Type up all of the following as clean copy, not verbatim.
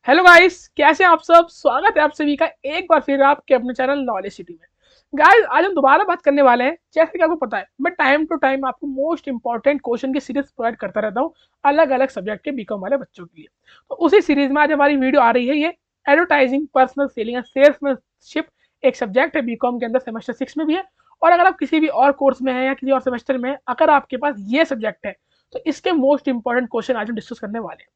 Hello guys, कैसे हैं आप सब। स्वागत है आप सभी का एक बार फिर आपके अपने चैनल नॉलेज सिटी में। गाइस, आज हम दोबारा बात करने वाले हैं। जैसे कि आपको पता है, मैं टाइम टू टाइम आपको मोस्ट इंपॉर्टेंट क्वेश्चन की सीरीज प्रोवाइड करता रहता हूँ अलग अलग सब्जेक्ट के बीकॉम वाले बच्चों के लिए। तो उसी सीरीज में आज हमारी वीडियो आ रही है। ये एडवर्टाइजिंग पर्सनल सेलिंग या सेल्समैनशिप एक सब्जेक्ट है बीकॉम के अंदर, सेमेस्टर 6 में भी है। और अगर आप किसी भी और कोर्स में हैं या किसी और सेमेस्टर में हैं, अगर आपके पास ये सब्जेक्ट है तो इसके मोस्ट इंपॉर्टेंट क्वेश्चन आज हम डिस्कस करने वाले हैं।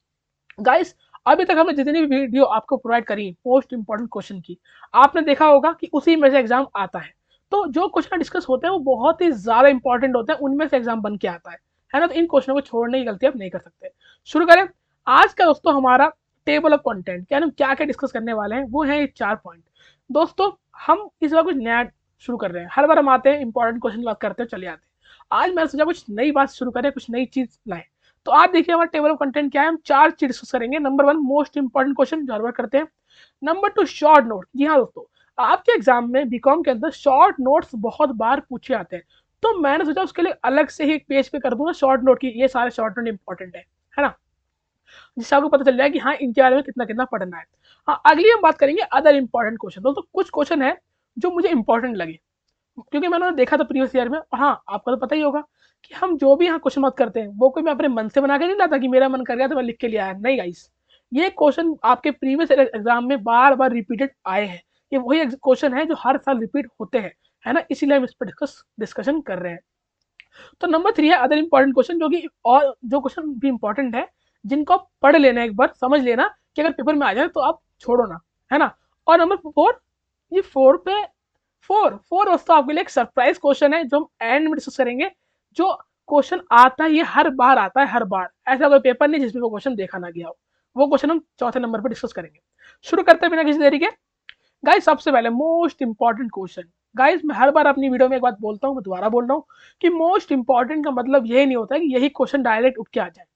गाइस, अभी तक हमने जितनी भी वीडियो आपको प्रोवाइड करी मोस्ट इंपॉर्टेंट क्वेश्चन की, आपने देखा होगा कि उसी में से एग्जाम आता है। तो जो क्वेश्चन डिस्कस होते हैं वो बहुत ही ज्यादा इंपॉर्टेंट होते हैं, उनमें से एग्जाम बन के आता है ना। तो इन क्वेश्चनों को छोड़ने की गलती आप नहीं कर सकते। शुरू करें। आज का दोस्तों हमारा टेबल ऑफ कंटेंट, क्या हम क्या क्या डिस्कस करने वाले हैं, वो है ये 4 पॉइंट। दोस्तों, हम इस बार कुछ नया शुरू कर रहे हैं। हर बार हम आते हैं इंपॉर्टेंट क्वेश्चन की बात करते हैं, चले आते हैं। आज मैंने सोचा कुछ नई बात शुरू करें, कुछ नई चीज लाएं। तो आप देखिए हमारा टेबल ऑफ कंटेंट क्या है। हम 4 चीज डिस्कस करेंगे। नंबर 1, मोस्ट इंपॉर्टेंट क्वेश्चन जो हर बार करते हैं। Number 2, short note. जी हाँ दोस्तों, आपके एग्जाम में बीकॉम के अंदर शॉर्ट नोट्स बहुत बार पूछे जाते हैं। तो मैंने सोचा उसके लिए अलग से ही एक पेज पे कर दूंगा शॉर्ट नोट की, ये सारे शॉर्ट नोट इंपॉर्टेंट है ना, जिससे आपको पता चल जाए कि हाँ इनके बारे में कितना कितना पढ़ना है। हाँ, अगली हम बात करेंगे अदर इंपॉर्टेंट क्वेश्चन। दोस्तों, कुछ क्वेश्चन है जो मुझे इंपॉर्टेंट लगे, क्योंकि मैंने देखा था प्रीवियस ईयर में। और हाँ, आपको तो पता ही होगा कि हम जो भी यहाँ क्वेश्चन मत करते हैं वो कोई मैं अपने मन से बना के नहीं लाता कि मेरा मन कर गया तो मैं लिख के लिया है। नहीं गाइस, ये क्वेश्चन आपके प्रीवियस एग्जाम में बार बार रिपीटेड आए हैं। ये वही क्वेश्चन है जो हर साल रिपीट होते हैं, है ना, इसीलिए हम इस पर डिस्कशन कर रहे हैं। तो नंबर 3 है अदर इंपॉर्टेंट क्वेश्चन, जो कि और जो क्वेश्चन भी इंपॉर्टेंट है जिनको आप पढ़ लेना, एक बार समझ लेना कि अगर पेपर में आ जाए तो आप छोड़ो ना, है ना। और नंबर 4, ये 4 पे 4 दोस्तों आपके लिए एक सरप्राइज क्वेश्चन है जो हम एंड में डिस्कस करेंगे। जो क्वेश्चन आता है ये हर बार आता है, हर बार। ऐसा कोई पेपर नहीं जिसमें वो क्वेश्चन देखा ना गया हो। वो क्वेश्चन हम चौथे नंबर पर डिस्कस करेंगे। शुरू करते हैं बिना किसी देरी के। गाइस, सबसे पहले मोस्ट इंपॉर्टेंट क्वेश्चन। गाइस, मैं हर बार अपनी वीडियो में एक बात बोलता हूँ, मैं दोबारा बोल रहा हूँ कि मोस्ट इंपॉर्टेंट का मतलब यही नहीं होता है कि यही क्वेश्चन डायरेक्ट उठ के आ जाए।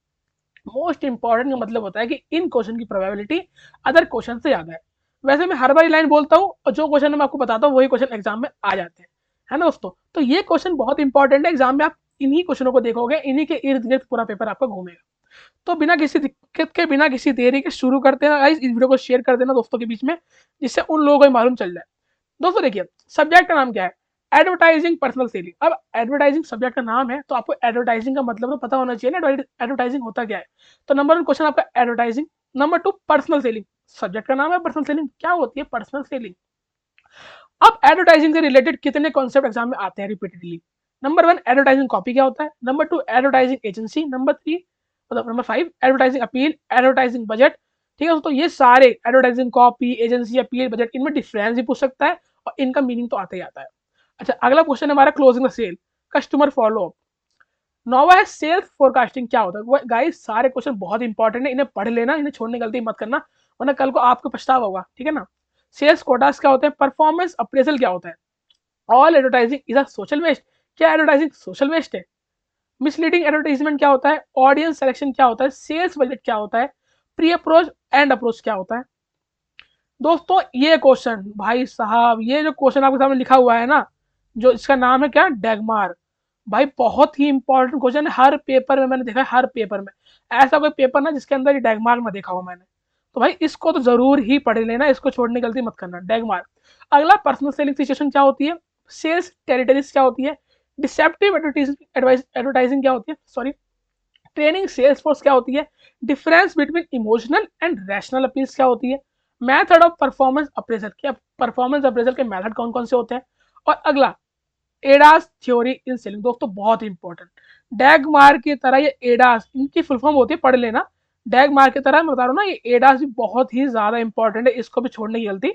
मोस्ट इंपॉर्टेंट का मतलब होता है कि इन क्वेश्चन की प्रोबेबिलिटी अदर क्वेश्चन से ज्यादा है। वैसे मैं हर बार लाइन बोलता हूँ और जो क्वेश्चन मैं आपको बताता हूँ वही क्वेश्चन एग्जाम में आ जाते हैं, है ना दोस्तों। तो ये क्वेश्चन बहुत इंपॉर्टेंट है, एग्जाम में आप इन्हीं क्वेश्चनों को देखोगे, इन्हीं के इर्द गिर्द पूरा पेपर आपका घूमेगा। तो बिना किसी दिक्कत के, बिना किसी देरी के शुरू करते हैं। गाइस, इस वीडियो को शेयर कर देना दोस्तों के बीच में, जिससे उन लोगों को मालूम चल जाए। दोस्तों देखिए, सब्जेक्ट का नाम क्या है, एडवर्टाइजिंग पर्सनल सेलिंग। अब एडवर्टाइजिंग सब्जेक्ट का नाम है तो आपको एडवर्टाइजिंग का मतलब तो पता होना चाहिए ना, एडवर्टाइजिंग होता क्या है। तो नंबर 1 क्वेश्चन आपका advertising. Number 2, personal selling. Subject का नाम है पर्सनल सेलिंग, क्या होती है पर्सनल सेलिंग। अब एडवर्टाइजिंग से रिलेटेड कितने कॉन्सेप्ट एग्जाम में आते हैं रिपीटेडली। नंबर 1, एडवर्टाइजिंग कॉपी क्या होता है। Number 2, advertising agency. नंबर 3, मतलब number 5, advertising appeal, advertising budget. ठीक है दोस्तों, ये सारे advertising copy, agency, appeal, budget, इनमें डिफरेंस भी पूछ सकता है और इनका मीनिंग तो आता ही आता है। अच्छा, अगला क्वेश्चन है हमारा closing the sale, customer follow up. नौवा है सेल्स फोरकास्टिंग, क्या होता है। गाइस, सारे क्वेश्चन बहुत इंपॉर्टेंट है, इन्हें पढ़ लेना, इन्हें छोड़ने की गलती मत करना, वरना कल को आपको पछतावा होगा, ठीक है ना। सेल्स कोटास क्या होते हैं, परफॉर्मेंस अप्रेजल क्या होता है, all advertising is a social waste, क्या एडवर्टाइजिंग सोशल वेस्ट है। मिसलीडिंग एडवर्टाइजमेंट क्या होता है, ऑडियंस सिलेक्शन क्या होता है, सेल्स बजट क्या होता है, प्री अप्रोच एंड अप्रोच क्या होता है। दोस्तों, ये क्वेश्चन भाई साहब, ये जो क्वेश्चन आपके सामने लिखा हुआ है ना, जो इसका नाम है क्या, डैगमार। भाई बहुत ही इंपॉर्टेंट क्वेश्चन है, हर पेपर में मैंने देखा है, हर पेपर में। ऐसा कोई पेपर ना जिसके अंदर ये डैगमार में देखा हो मैंने। तो भाई इसको तो जरूर ही पढ़ लेना, इसको छोड़ने की गलती मत करना, डैगमार। अगला, पर्सनल सेलिंग सिचुएशन क्या होती है, सेल्स टेरिटरीज क्या होती है, डिसेप्टिव एडवर्टाइजिंग क्या होती है, सॉरी, ट्रेनिंग सेल्स फोर्स क्या होती है, difference between emotional and rational appeals क्या होती है, मेथड ऑफ परफॉर्मेंस अप्रेजल, क्या परफॉर्मेंस अप्रेजल के मेथड कौन कौन से होते हैं। और अगला, एडास थ्योरी इन सेलिंग। दोस्तों बहुत इंपॉर्टेंट, डैग मार की तरह ये एडास, इनकी फुल फॉर्म होती है, पढ़ लेना। डैग मार की तरह मैं बता रहा हूँ ना, ये एडास भी बहुत ही ज्यादा इंपॉर्टेंट है, इसको भी छोड़ने की गलती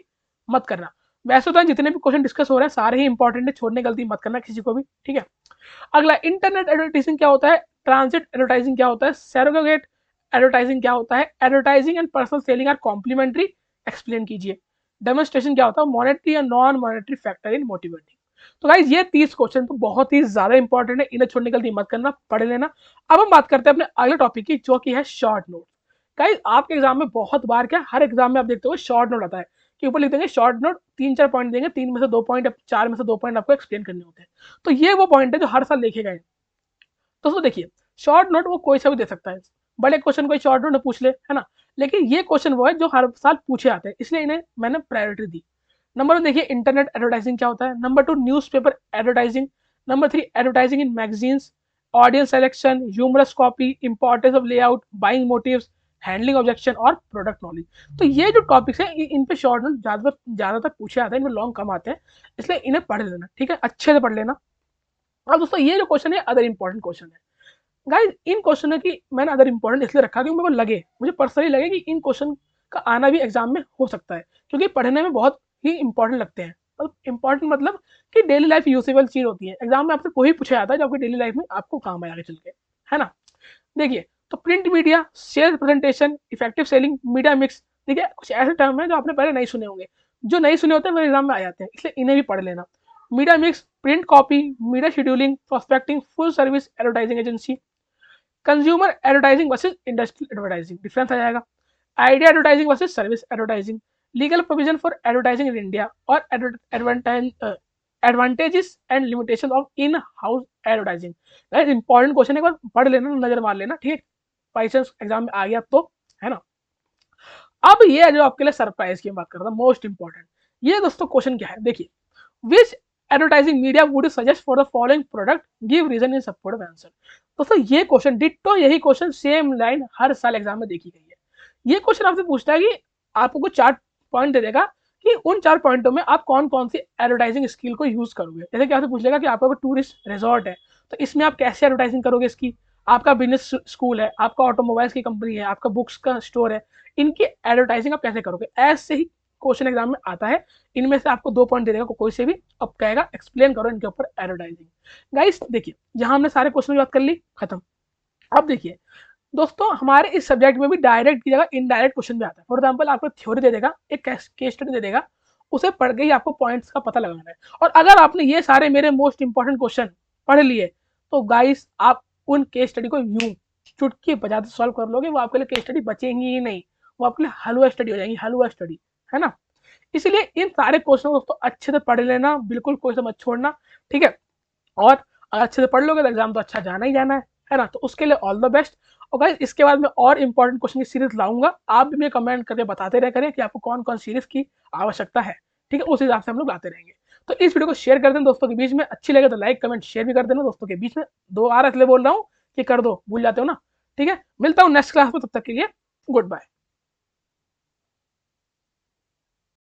मत करना। वैसे तो जितने भी क्वेश्चन डिस्कस हो रहे हैं सारे ही इंपॉर्टेंट है, छोड़ने की गलती मत करना किसी को भी, ठीक है। अगला, इंटरनेट एडवर्टाइजिंग क्या होता है, ट्रांजिट एडवर्टाइजिंग क्या होता है, सैरोगेट एडवर्टाइजिंग क्या होता है, advertising and personal selling are complementary, explain कीजिए। डेमोन्स्ट्रेशन क्या होता है, मॉनेटरी या non monetary factor in motivating. तो गाइज, ये 30 क्वेश्चन तो बहुत ही ज्यादा इंपॉर्टेंट है, इन्हें छोड़ने की गलती मत करना, पढ़ लेना। अब हम बात करते हैं अपने अगले टॉपिक की, जो कि है शॉर्ट नोट। गाइज, आपके एग्जाम में बहुत बार, क्या हर एग्जाम में आप देखते हो शॉर्ट नोट आता है कि ऊपर लिख देंगे शॉर्ट नोट, 3-4 पॉइंट देंगे, 3 में से 2 पॉइंट, 4 में से 2 पॉइंट आपको एक्सप्लेन करने होते हैं। तो ये वो पॉइंट है जो हर साल देखे गए। दोस्तों देखिए, शॉर्ट नोट वो कोई सा भी दे सकता है, बड़े क्वेश्चन कोई शॉर्ट नोट में पूछ ले, है ना। लेकिन ये क्वेश्चन वो है जो हर साल पूछे आते हैं, इसलिए इन्हें मैंने प्रायोरिटी दी। नंबर 1 देखिए इंटरनेट एडवर्टाइजिंग क्या होता है। Number 2 newspaper advertising. Number 3 advertising in magazines, audience selection, humorous copy, importance of layout, buying motives, handling objection और प्रोडक्ट नॉलेज। तो ये जो टॉपिक्स हैं इन पे शॉर्ट नोट ज्यादातर पूछे आते हैं, इनमें लॉन्ग कम आते हैं, इसलिए इन्हें पढ़ लेना, ठीक है, अच्छे से पढ़ लेना। अब दोस्तों ये जो क्वेश्चन है अदर इंपॉर्टेंट क्वेश्चन है। गाइज इन क्वेश्चन की मैंने अदर इंपॉर्टेंट इसलिए रखा क्योंकि मुझे पर्सनली लगे कि इन क्वेश्चन का आना भी एग्जाम में हो सकता है, क्योंकि पढ़ने में बहुत ही इंपॉर्टेंट लगते हैं। इंपॉर्टेंट मतलब कि डेली लाइफ यूजेबल चीज होती है, एग्जाम में आपसे वही पूछा जाता है जो आपकी डेली लाइफ में आपको काम आएगा चल के, है ना। देखिए तो print media, share presentation, effective selling, media mix, देखिए कुछ ऐसे टर्म है जो आपने पहले नहीं सुने होंगे, जो नहीं सुने होते हैं वो एग्जाम में आ जाते हैं, इसलिए इन्हें भी पढ़ लेना। Media mix, print copy, media scheduling, prospecting, full service advertising agency, consumer advertising versus industrial advertising, difference आ जाएगा। Idea advertising versus service advertising, legal provision for advertising in India और advantages and limitation of in house advertising. Important question एक बार पढ़ लेना, नजर मार लेना, ठीक है, बाई चांस एग्जाम में आ गया तो, है ना। अब ये जो आपके लिए सरप्राइज की बात कर रहा था, मोस्ट इंपॉर्टेंट, ये दोस्तों क्वेश्चन क्या है, देखिए which advertising media would suggest for the following product, give reason in support of answer. दोस्तों ये क्वेश्चन डिट्टो यही क्वेश्चन सेम लाइन हर साल एग्जाम में देखी गई है। ये क्वेश्चन आपसे पूछता है कि आपको कुछ 4 पॉइंट दे देगा कि उन 4 पॉइंटों में आप कौन कौन सी एडवर्टाइजिंग स्किल को यूज करोगे। जैसे कि आपसे पूछ लेगा कि आपका कोई टूरिस्ट रिजॉर्ट है तो इसमें आप कैसे एडवर्टाइजिंग करोगे इसकी, आपका बिजनेस स्कूल है, आपका ऑटोमोबाइल्स की कंपनी है, आपका बुक्स का स्टोर है, इनकी एडवर्टाइजिंग आप कैसे करोगे, ऐसे ही क्वेश्चन एग्जाम में आता है। इनमें से आपको 2 पॉइंट दे देगा कोई से भी, अब कहेगा एक्सप्लेन करो इनके ऊपर एडवर्टाइजिंग। गाइस देखिए यहाँ हमने सारे क्वेश्चन की बात कर ली, खत्म। अब देखिए दोस्तों हमारे इस सब्जेक्ट में भी डायरेक्ट की जगह इनडायरेक्ट क्वेश्चन भी आता है। फॉर एग्जाम्पल आपको थ्योरी दे देगा, एक केस स्टडी दे देगा, उसे पढ़ के ही आपको पॉइंट्स का पता लगाना है। और अगर आपने ये सारे मेरे मोस्ट इंपॉर्टेंट क्वेश्चन पढ़ लिए तो गाइस आप उन केस स्टडी को यूं चुटकी बजाते सॉल्व कर लोगे, वो आपके लिए केस स्टडी बचेंगी ही नहीं, वो आपके लिए हलवा स्टडी हो जाएंगी, हलवा स्टडी, है ना। इसलिए इन सारे क्वेश्चन को दोस्तों अच्छे से पढ़ लेना, बिल्कुल कोई सा मत छोड़ना, ठीक है। और अगर अच्छे से पढ़ लोगे तो एग्जाम तो अच्छा जाना ही जाना है ना। तो उसके लिए ऑल द बेस्ट। और गाइस इसके बाद मैं और इंपॉर्टेंट क्वेश्चन की सीरीज लाऊंगा, आप भी मुझे कमेंट करके बताते रह करें कि आपको कौन कौन सीरीज की आवश्यकता है, ठीक है, उस हिसाब से हम लोग लाते रहेंगे। तो इस वीडियो को शेयर कर देना दोस्तों के बीच में, अच्छी लगे तो लाइक कमेंट शेयर भी कर देना दोस्तों के बीच में। 2 आ रहा इसलिए बोल रहा हूँ कि कर दो, भूल जाते हो ना, ठीक है। मिलता हूँ नेक्स्ट क्लास में, तब तक के लिए गुड बाय।